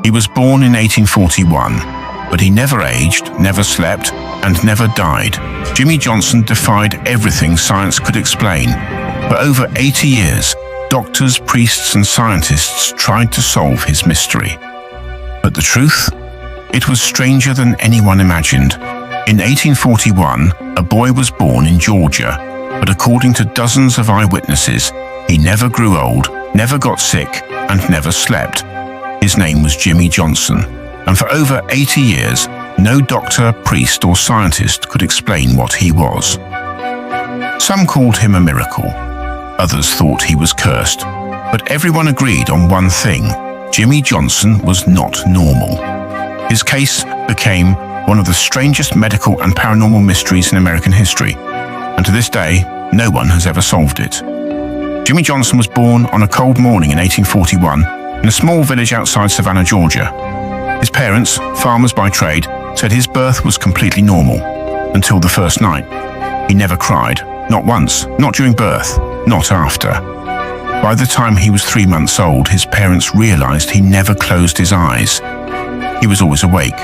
He was born in 1841, but he never aged, never slept, and never died. Jimmy Johnson defied everything science could explain. For over 80 years, doctors, priests, and scientists tried to solve his mystery. But the truth? It was stranger than anyone imagined. In 1841, a boy was born in Georgia, but according to dozens of eyewitnesses, he never grew old, never got sick, and never slept. His name was Jimmy Johnson, and for over 80 years, no doctor, priest, or scientist could explain what he was. Some called him a miracle. Others thought he was cursed. But everyone agreed on one thing: Jimmy Johnson was not normal. His case became one of the strangest medical and paranormal mysteries in American history, and to this day, no one has ever solved it. Jimmy Johnson was born on a cold morning in 1841 in a small village outside Savannah, Georgia. His parents, farmers by trade, said his birth was completely normal until the first night. He never cried, not once, not during birth, not after. By the time he was 3 months old, his parents realized he never closed his eyes. He was always awake,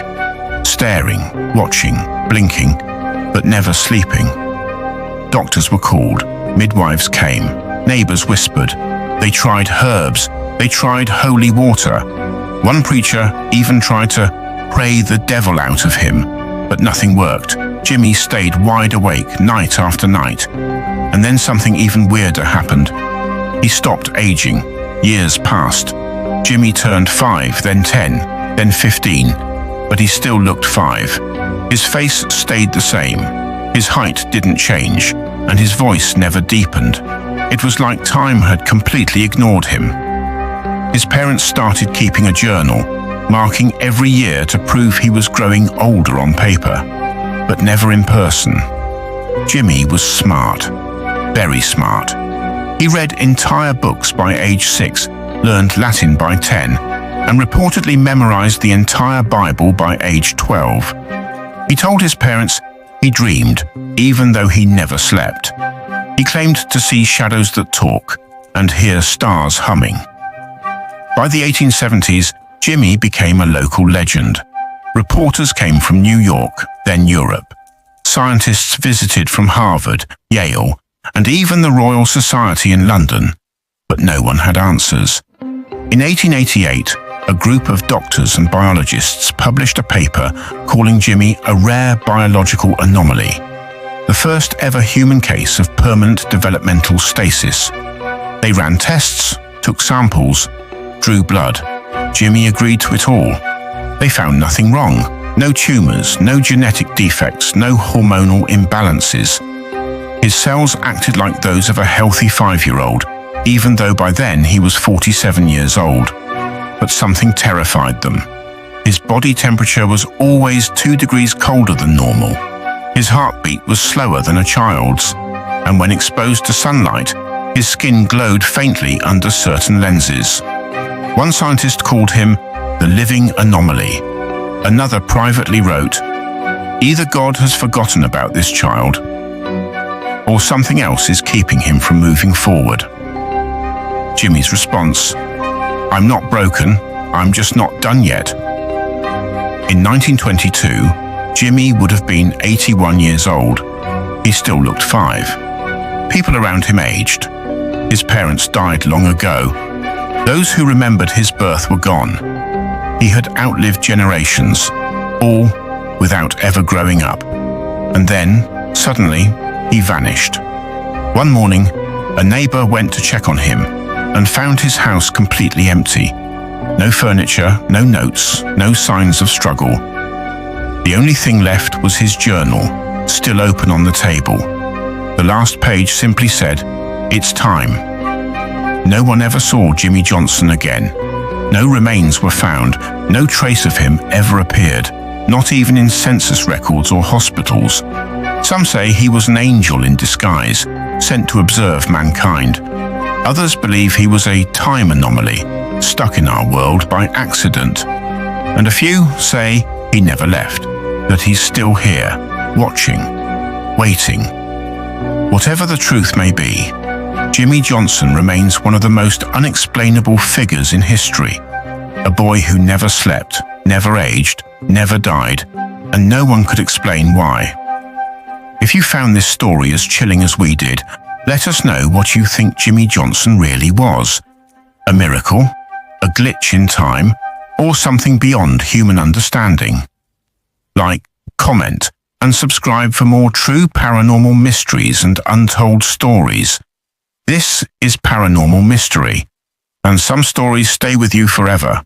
staring, watching, blinking, but never sleeping. Doctors were called, midwives came, neighbors whispered. They tried herbs, they tried holy water. One preacher even tried to pray the devil out of him, but nothing worked. Jimmy stayed wide awake night after night. And then something even weirder happened. He stopped aging. Years passed. Jimmy turned 5, then 10, then 15, but he still looked 5. His face stayed the same. His height didn't change, and his voice never deepened. It was like time had completely ignored him. His parents started keeping a journal, marking every year to prove he was growing older on paper, but never in person. Jimmy was smart, very smart. He read entire books by age 6, learned Latin by 10, and reportedly memorized the entire Bible by age 12. He told his parents he dreamed, even though he never slept. He claimed to see shadows that talk and hear stars humming. By the 1870s, Jimmy became a local legend. Reporters came from New York, then Europe. Scientists visited from Harvard, Yale, and even the Royal Society in London, but no one had answers. In 1888, a group of doctors and biologists published a paper calling Jimmy a rare biological anomaly, the first ever human case of permanent developmental stasis. They ran tests, took samples, drew blood. Jimmy agreed to it all. They found nothing wrong. No tumors, no genetic defects, no hormonal imbalances. His cells acted like those of a healthy 5-year-old, even though by then he was 47 years old. But something terrified them. His body temperature was always 2 degrees colder than normal. His heartbeat was slower than a child's, and when exposed to sunlight, his skin glowed faintly under certain lenses. One scientist called him the living anomaly. Another privately wrote, "Either God has forgotten about this child, or something else is keeping him from moving forward." Jimmy's response, "I'm not broken, I'm just not done yet." In 1922, Jimmy would have been 81 years old. He still looked 5. People around him aged. His parents died long ago. Those who remembered his birth were gone. He had outlived generations, all without ever growing up. And then, suddenly, he vanished. One morning, a neighbor went to check on him and found his house completely empty. No furniture, no notes, no signs of struggle. The only thing left was his journal, still open on the table. The last page simply said, "It's time." No one ever saw Jimmy Johnson again. No remains were found, no trace of him ever appeared, not even in census records or hospitals. Some say he was an angel in disguise, sent to observe mankind. Others believe he was a time anomaly, stuck in our world by accident. And a few say he never left, that he's still here, watching, waiting. Whatever the truth may be, Jimmy Johnson remains one of the most unexplainable figures in history. A boy who never slept, never aged, never died, and no one could explain why. If you found this story as chilling as we did, let us know what you think Jimmy Johnson really was. A miracle, a glitch in time, or something beyond human understanding. Like, comment, and subscribe for more true paranormal mysteries and untold stories. This is Paranormal Mystery, and some stories stay with you forever.